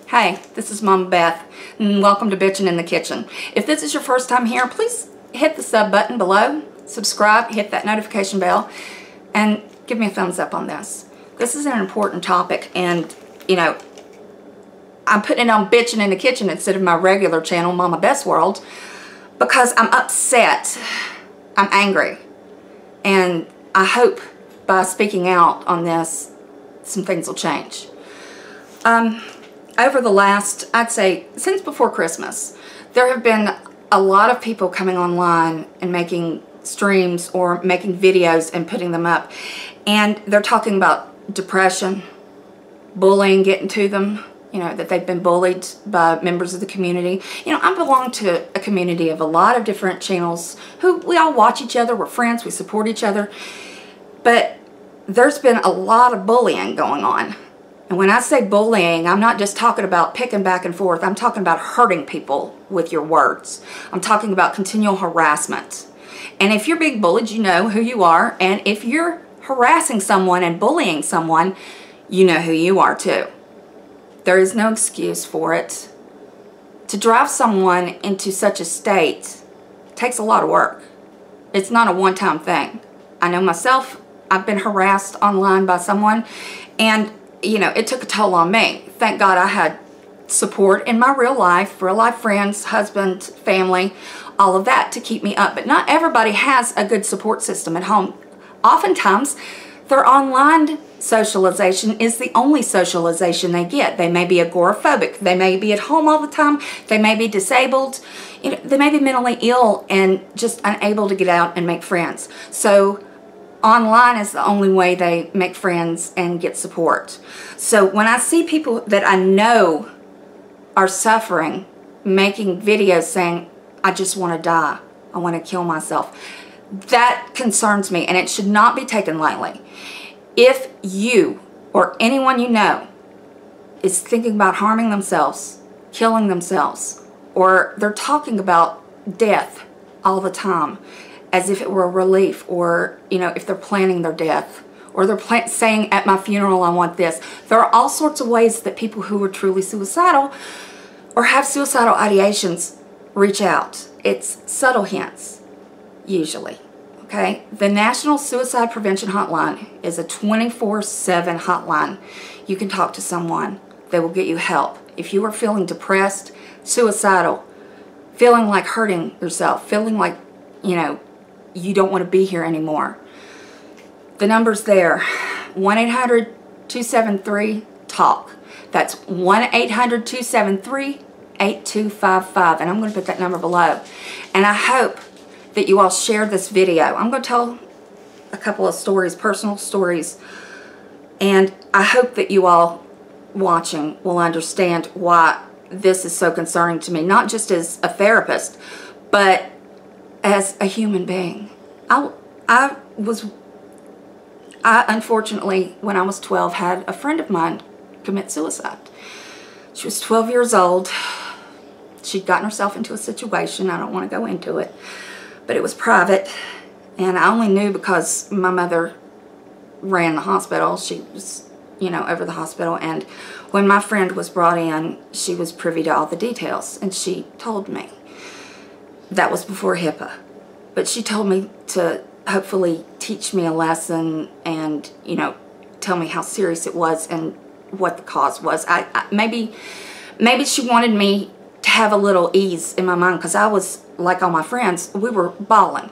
Hey, this is Mama Beth, and welcome to Bitchin' in the Kitchen. If this is your first time here, please hit the sub button below, subscribe, hit that notification bell, and give me a thumbs up on this. This is an important topic, and, you know, I'm putting it on Bitchin' in the Kitchen instead of my regular channel, MamaBethsWorld, because I'm upset, I'm angry, and I hope by speaking out on this, some things will change. Over the last, I'd say, since before Christmas, there have been a lot of people coming online and making streams or making videos and putting them up. And they're talking about depression, bullying getting to them, you know, that they've been bullied by members of the community. You know, I belong to a community of a lot of different channels who we all watch each other, we're friends, we support each other. But there's been a lot of bullying going on. And when I say bullying, I'm not just talking about picking back and forth. I'm talking about hurting people with your words. I'm talking about continual harassment. And if you're being bullied, you know who you are. And if you're harassing someone and bullying someone, you know who you are too. There is no excuse for it. To drive someone into such a state takes a lot of work. It's not a one-time thing. I know myself, I've been harassed online by someone, and you know, it took a toll on me. Thank God I had support in my real life friends, husband, family, all of that to keep me up. But not everybody has a good support system at home. Oftentimes, their online socialization is the only socialization they get. They may be agoraphobic. They may be at home all the time. They may be disabled. You know, they may be mentally ill and just unable to get out and make friends. So online is the only way they make friends and get support. So when I see people that I know are suffering, making videos saying, I just want to die, I want to kill myself, that concerns me, and it should not be taken lightly. If you or anyone you know is thinking about harming themselves, killing themselves, or they're talking about death all the time, as if it were a relief, or, you know, if they're planning their death, or they're saying at my funeral, I want this. There are all sorts of ways that people who are truly suicidal or have suicidal ideations reach out. It's subtle hints, usually, okay? The National Suicide Prevention Hotline is a 24/7 hotline. You can talk to someone. They will get you help. If you are feeling depressed, suicidal, feeling like hurting yourself, feeling like, you know, you don't want to be here anymore, the number's there. 1-800-273-TALK. That's 1-800-273-8255. And I'm going to put that number below. And I hope that you all share this video. I'm going to tell a couple of stories, personal stories. And I hope that you all watching will understand why this is so concerning to me. Not just as a therapist, but as a human being. I unfortunately, when I was 12, had a friend of mine commit suicide. She was 12 years old. She'd gotten herself into a situation. I don't want to go into it, but it was private, and I only knew because my mother ran the hospital. She was, you know, over the hospital, and when my friend was brought in, she was privy to all the details, and she told me. That was before HIPAA, but she told me to hopefully teach me a lesson and, you know, tell me how serious it was and what the cause was. Maybe she wanted me to have a little ease in my mind, because I was, like all my friends, we were bawling.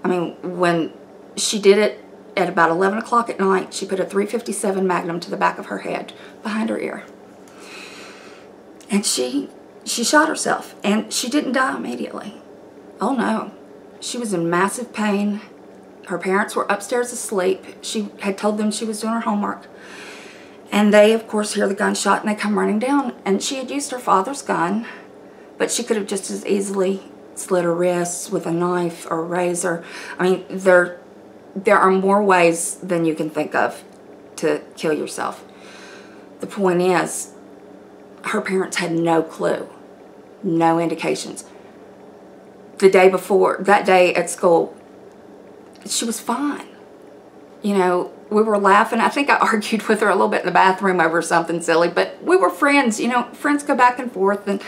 I mean, when she did it at about 11 o'clock at night, she put a .357 Magnum to the back of her head, behind her ear. And she shot herself, and she didn't die immediately. Oh no, she was in massive pain. Her parents were upstairs asleep. She had told them she was doing her homework. And they, of course, hear the gunshot and they come running down. And she had used her father's gun, but she could have just as easily slit her wrists with a knife or a razor. I mean, there are more ways than you can think of to kill yourself. The point is, her parents had no clue, no indications. The day before, that day at school, she was fine. You know, we were laughing. I think I argued with her a little bit in the bathroom over something silly, but we were friends. You know, friends go back and forth, and,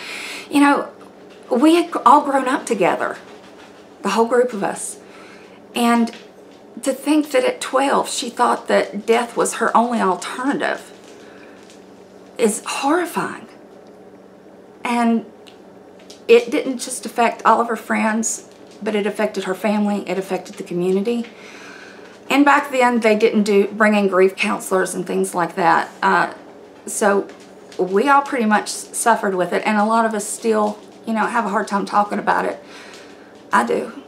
you know, we had all grown up together, the whole group of us. And to think that at 12 she thought that death was her only alternative is horrifying. And it didn't just affect all of her friends, but it affected her family, it affected the community. And back then they didn't bring in grief counselors and things like that. So we all pretty much suffered with it, and a lot of us still, you know, have a hard time talking about it. I do.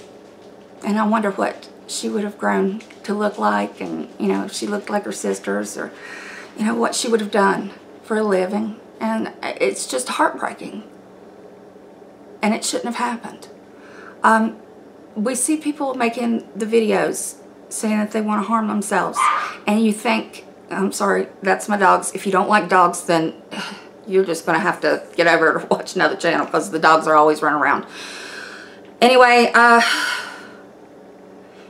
And I wonder what she would have grown to look like, and, you know, if she looked like her sisters, or, you know, what she would have done for a living. And it's just heartbreaking. And it shouldn't have happened. We see people making the videos saying that they want to harm themselves. And you think, I'm sorry, that's my dogs. If you don't like dogs, then you're just going to have to get over it or watch another channel, because the dogs are always running around. Anyway,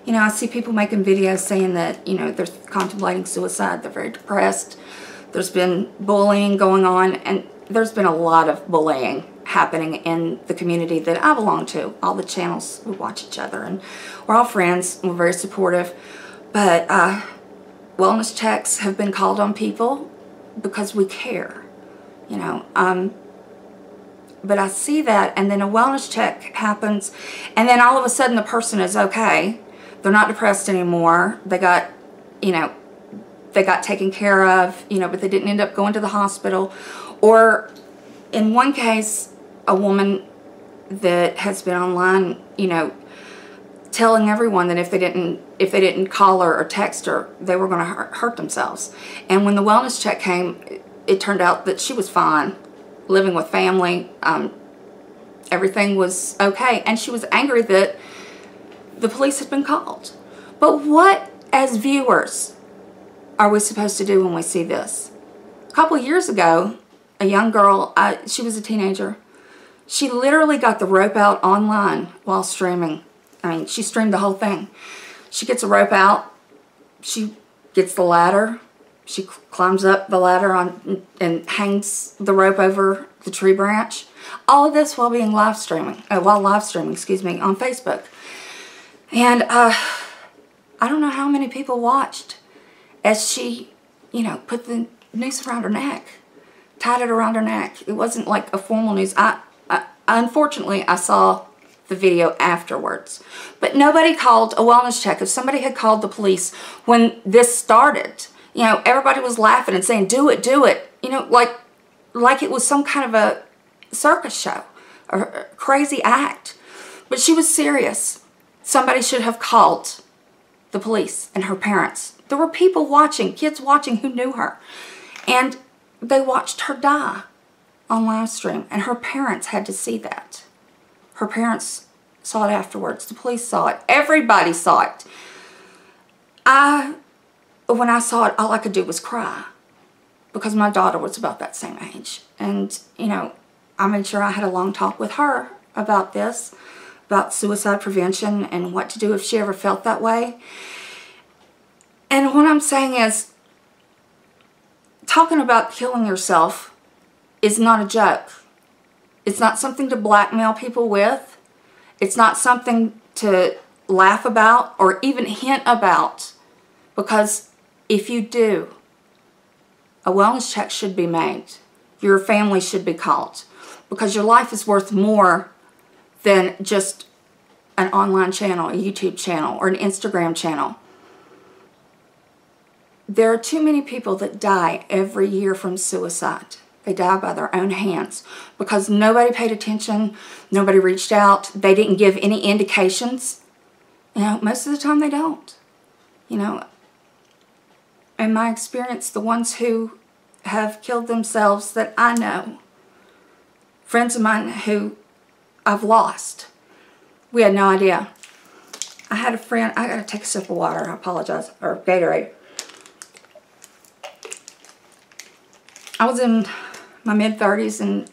you know, I see people making videos saying that, you know, they're contemplating suicide. They're very depressed. There's been bullying going on, and there's been a lot of bullying happening in the community that I belong to. All the channels, we watch each other, and we're all friends, and we're very supportive. But wellness checks have been called on people because we care, you know. But I see that, and then a wellness check happens, and then all of a sudden the person is okay. They're not depressed anymore. They got, you know, they got taken care of, you know, but they didn't end up going to the hospital. Or in one case, a woman that has been online, you know, telling everyone that if they didn't call her or text her, they were going to hurt themselves. And when the wellness check came, it turned out that she was fine, living with family. Everything was okay, and she was angry that the police had been called. But what, as viewers, are we supposed to do when we see this? A couple of years ago, a young girl, she was a teenager, she literally got the rope out online while streaming. I mean, she streamed the whole thing. She gets a rope out, she gets the ladder, she climbs up the ladder and hangs the rope over the tree branch. All of this while live streaming, on Facebook. And I don't know how many people watched as she, you know, put the noose around her neck, tied it around her neck. It wasn't like a formal noose. Unfortunately, I saw the video afterwards. But nobody called a wellness check. If somebody had called the police when this started, you know, everybody was laughing and saying, do it, do it. You know, like it was some kind of a circus show or a crazy act. But she was serious. Somebody should have called the police and her parents. There were people watching, kids watching, who knew her. And they watched her die on live stream. And her parents had to see that. Her parents saw it afterwards. The police saw it. Everybody saw it. When I saw it, all I could do was cry. Because my daughter was about that same age. And, you know, I made sure I had a long talk with her about this, about suicide prevention and what to do if she ever felt that way. And what I'm saying is, talking about killing yourself is not a joke. It's not something to blackmail people with. It's not something to laugh about or even hint about. Because if you do, a wellness check should be made. Your family should be called. Because your life is worth more than just an online channel, a YouTube channel, or an Instagram channel. There are too many people that die every year from suicide. They die by their own hands because nobody paid attention, nobody reached out, they didn't give any indications. You know, most of the time they don't. You know, in my experience, the ones who have killed themselves that I know, friends of mine who I've lost, we had no idea. I had a friend, I gotta take a sip of water, I apologize, or Gatorade. I was in my mid-30s, and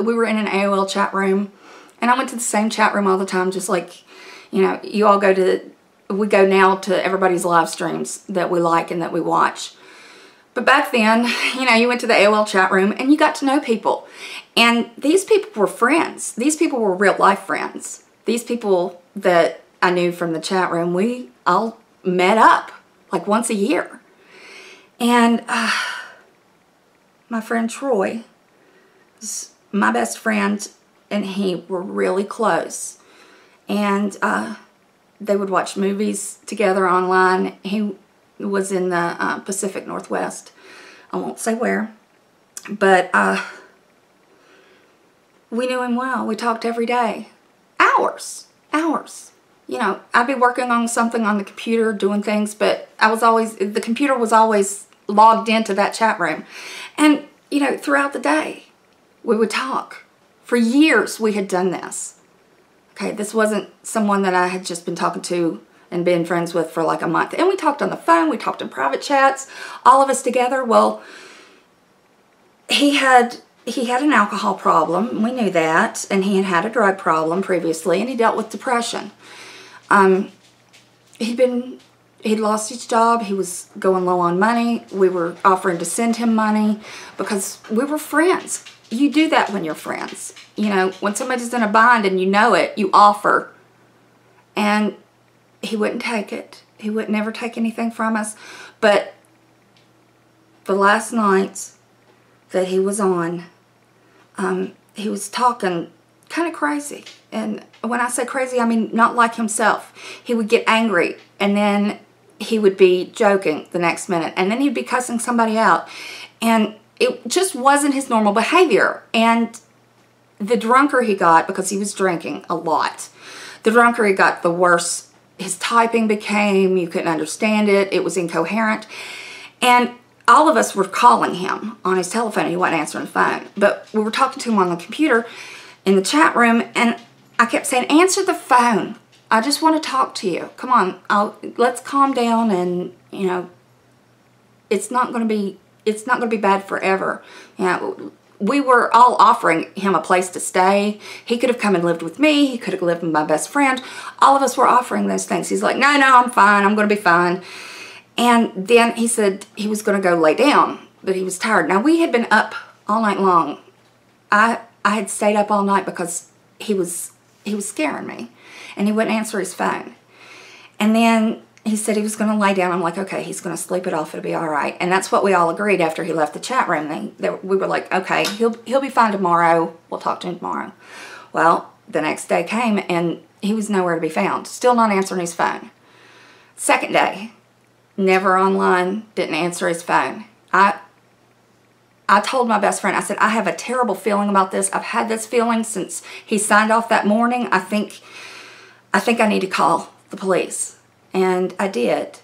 we were in an AOL chat room, and I went to the same chat room all the time, just like, you know, you all go to we go now to everybody's live streams that we like and that we watch. But back then, you know, you went to the AOL chat room and you got to know people. And these people were friends. These people were real life friends. These people that I knew from the chat room, we all met up like once a year. And my friend Troy was my best friend, and he were really close. And they would watch movies together online. He was in the Pacific Northwest. I won't say where. But we knew him well. We talked every day. Hours. You know, I'd be working on something on the computer, doing things, but the computer was always logged into that chat room. And, you know, throughout the day, we would talk. For years, we had done this. Okay, this wasn't someone that I had just been talking to and been friends with for like a month. And we talked on the phone, we talked in private chats, all of us together. Well, he had an alcohol problem, we knew that, and he had a drug problem previously, and he dealt with depression. He'd lost his job, he was going low on money, we were offering to send him money because we were friends. You do that when you're friends. You know, when somebody's in a bind and you know it, you offer. And he wouldn't take it. He would never take anything from us. But the last nights that he was on, he was talking kind of crazy. And when I say crazy, I mean not like himself. He would get angry, and then he would be joking the next minute, and then he'd be cussing somebody out. And it just wasn't his normal behavior. And the drunker he got, because he was drinking a lot, the drunker he got, the worse his typing became. You couldn't understand it. It was incoherent. And all of us were calling him on his telephone. He wasn't answering the phone. But we were talking to him on the computer in the chat room, and I kept saying, answer the phone. I just want to talk to you. Come on, let's calm down, and, you know, it's not going to be bad forever. You know, we were all offering him a place to stay. He could have come and lived with me. He could have lived with my best friend. All of us were offering those things. He's like, no, I'm fine. I'm going to be fine. And then he said he was going to go lay down, but he was tired. Now, we had been up all night long. I had stayed up all night because he was scaring me, and he wouldn't answer his phone. And then he said he was going to lay down. I'm like, okay, he's going to sleep it off. It'll be all right. And that's what we all agreed after he left the chat room. We were like, okay, he'll be fine tomorrow. We'll talk to him tomorrow. Well, the next day came, and he was nowhere to be found. Still not answering his phone. Second day, never online, didn't answer his phone. I told my best friend, I said, I have a terrible feeling about this. I've had this feeling since he signed off that morning. I think I need to call the police. And I did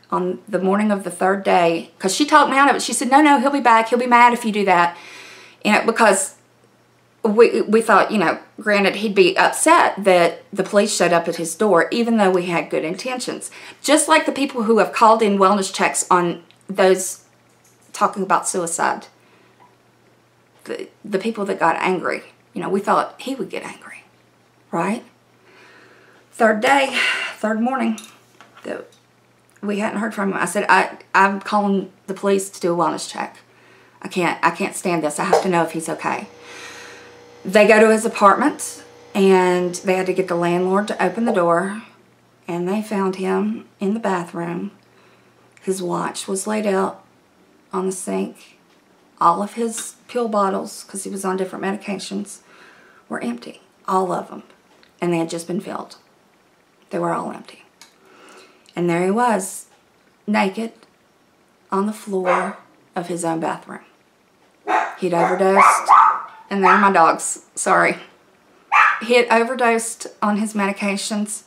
on the morning of the third day, because she talked me out of it. She said, no, he'll be back. He'll be mad if you do that. You know, because we thought, you know, granted, he'd be upset that the police showed up at his door, even though we had good intentions. Just like the people who have called in wellness checks on those talking about suicide. The people that got angry. You know, we thought he would get angry. Right? Third day, third morning, we hadn't heard from him. I said, I'm calling the police to do a wellness check. I can't stand this. I have to know if he's okay. They go to his apartment, and they had to get the landlord to open the door, and they found him in the bathroom. His watch was laid out on the sink. All of his pill bottles, because he was on different medications, were empty. All of them. And they had just been filled. They were all empty. And there he was, naked, on the floor of his own bathroom. He'd overdosed. And there are my dogs. Sorry. He had overdosed on his medications.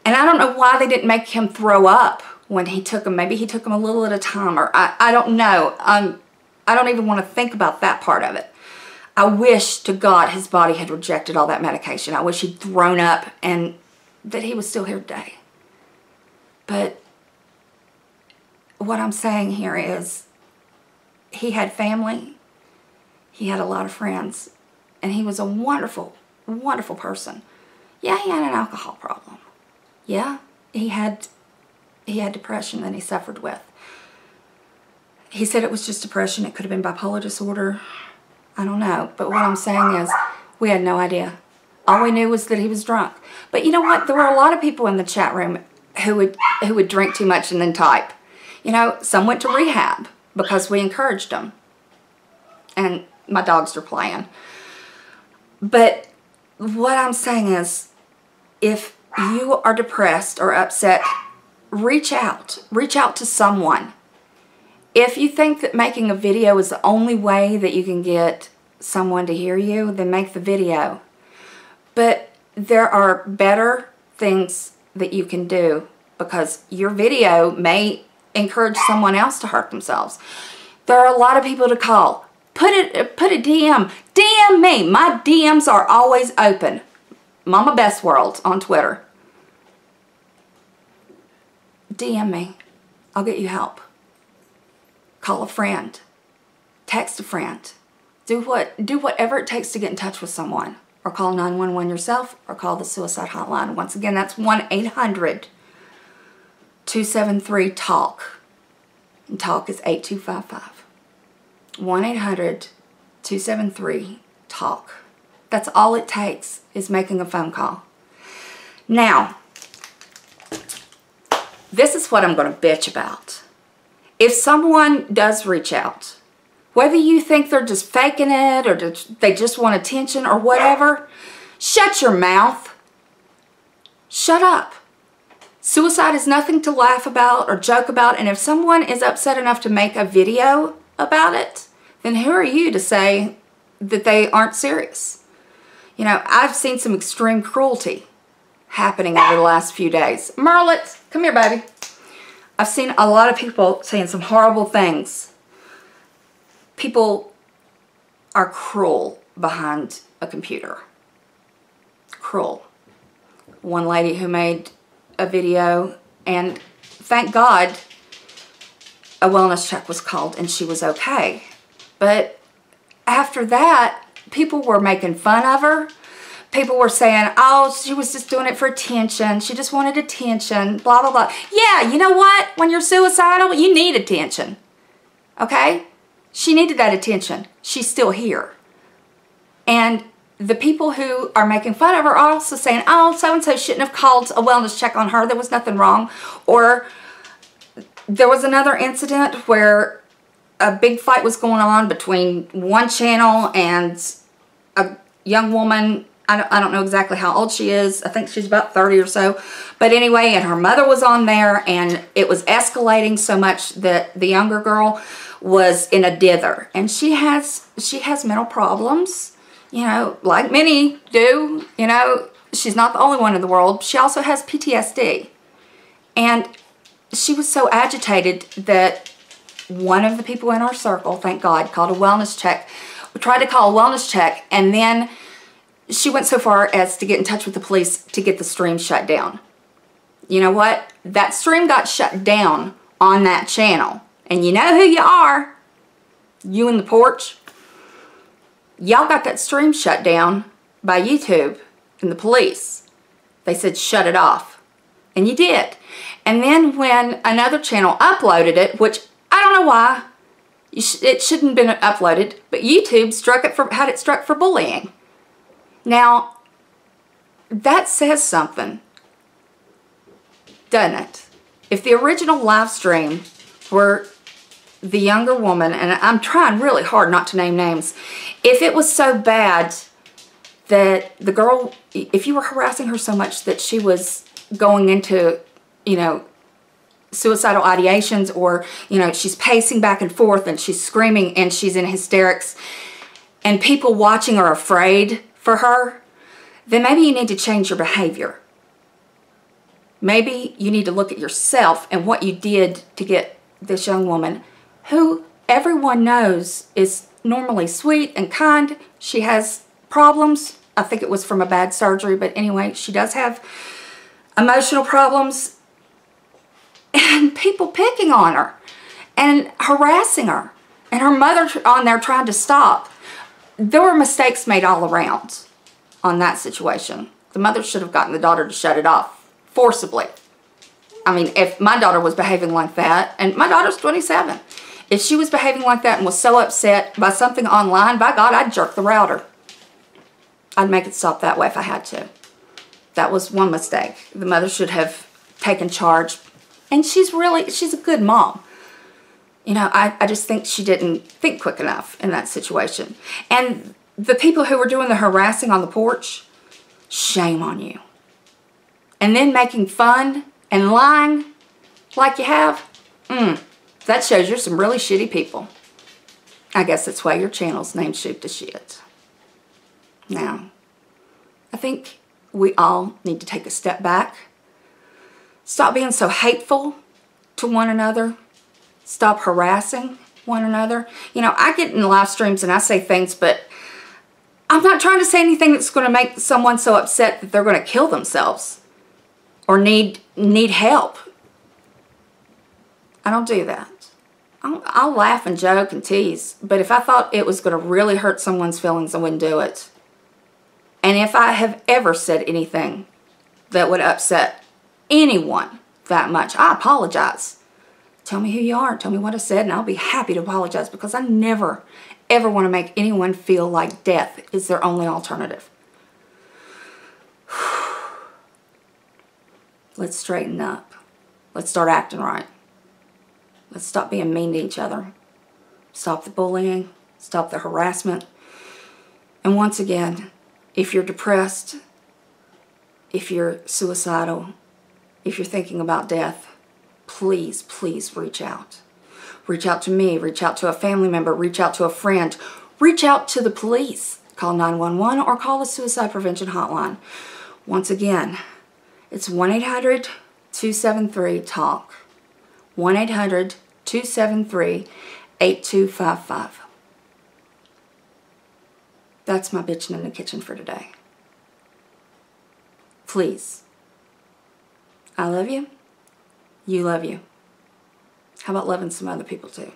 And I don't know why they didn't make him throw up when he took them. Maybe he took them a little at a time, or I don't know. I don't even want to think about that part of it. I wish to God his body had rejected all that medication. I wish he'd thrown up and that he was still here today. But what I'm saying here is he had family. He had a lot of friends. And he was a wonderful, wonderful person. Yeah, he had an alcohol problem. Yeah, he had depression that he suffered with. He said it was just depression. It could have been bipolar disorder. I don't know. But what I'm saying is, we had no idea. All we knew was that he was drunk. But you know what? There were a lot of people in the chat room who would drink too much and then type. You know, some went to rehab because we encouraged them. And my dogs are playing. But what I'm saying is, if you are depressed or upset, reach out. Reach out to someone. If you think that making a video is the only way that you can get someone to hear you, then make the video. But there are better things that you can do, because your video may encourage someone else to hurt themselves. There are a lot of people to call. Put a DM. DM me. My DMs are always open. MamaBethsWorld on Twitter. DM me. I'll get you help. Call a friend. Text a friend. Do whatever it takes to get in touch with someone. Or call 911 yourself, or call the suicide hotline. Once again, that's 1-800-273-TALK. And TALK is 8255. 1-800-273-TALK. That's all it takes, is making a phone call. Now, this is what I'm going to bitch about. If someone does reach out, whether you think they're just faking it or they just want attention or whatever, shut your mouth. Shut up. Suicide is nothing to laugh about or joke about, and if someone is upset enough to make a video about it, then who are you to say that they aren't serious? You know, I've seen some extreme cruelty happening over the last few days. Merlet, come here, baby. I've seen a lot of people saying some horrible things. People are cruel behind a computer. Cruel. One lady who made a video, and thank God a wellness check was called and she was okay. But after that, people were making fun of her. People were saying, oh, she was just doing it for attention. She just wanted attention, blah, blah, blah. Yeah, you know what? When you're suicidal, you need attention. Okay? She needed that attention. She's still here. And the people who are making fun of her are also saying, oh, so-and-so shouldn't have called a wellness check on her. There was nothing wrong. Or there was another incident where a big fight was going on between one channel and a young woman. I don't know exactly how old she is. I think she's about 30 or so. But anyway, and her mother was on there, and it was escalating so much that the younger girl was in a dither. And she has mental problems, you know, like many do. You know, she's not the only one in the world. She also has PTSD. And she was so agitated that one of the people in our circle, thank God, called a wellness check. We tried to call a wellness check, and then she went so far as to get in touch with the police to get the stream shut down. You know what? That stream got shut down on that channel. And you know who you are. You in the porch. Y'all got that stream shut down by YouTube and the police. They said shut it off. And you did. And then when another channel uploaded it, which I don't know why, it shouldn't have been uploaded, but YouTube had it struck for bullying. Now, that says something, doesn't it? If the original live stream were the younger woman, and I'm trying really hard not to name names, if it was so bad that the girl, if you were harassing her so much that she was going into, you know, suicidal ideations, or, you know, she's pacing back and forth and she's screaming and she's in hysterics and people watching are afraid for her, then maybe you need to change your behavior. Maybe you need to look at yourself and what you did to get this young woman, who everyone knows is normally sweet and kind. She has problems. I think it was from a bad surgery, but anyway, she does have emotional problems. And people picking on her and harassing her, and her mother on there trying to stop. There were mistakes made all around on that situation. The mother should have gotten the daughter to shut it off forcibly. I mean, if my daughter was behaving like that, and my daughter's 27, if she was behaving like that and was so upset by something online, by God, I'd jerk the router. I'd make it stop that way if I had to. That was one mistake. The mother should have taken charge. And she's a good mom. You know, I just think she didn't think quick enough in that situation. And the people who were doing the harassing on the porch, shame on you. And then making fun and lying like you have, that shows you're some really shitty people. I guess that's why your channel's named Shoot the Shit. Now, I think we all need to take a step back. Stop being so hateful to one another. Stop harassing one another. You know, I get in live streams and I say things, but I'm not trying to say anything that's going to make someone so upset that they're going to kill themselves or need help. I don't do that. I'll laugh and joke and tease, but if I thought it was going to really hurt someone's feelings, I wouldn't do it. And if I have ever said anything that would upset anyone that much, I apologize. Tell me who you are. Tell me what I said, and I'll be happy to apologize, because I never, ever want to make anyone feel like death is their only alternative. Let's straighten up. Let's start acting right. Let's stop being mean to each other. Stop the bullying. Stop the harassment. And once again, if you're depressed, if you're suicidal, if you're thinking about death, please, please reach out. Reach out to me. Reach out to a family member. Reach out to a friend. Reach out to the police. Call 911 or call the Suicide Prevention Hotline. Once again, it's 1-800-273-TALK. 1-800-273-8255. That's my bitching in the kitchen for today. Please. I love you. You love you. How about loving some other people too?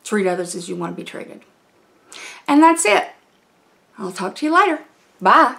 Treat others as you want to be treated. And that's it. I'll talk to you later. Bye.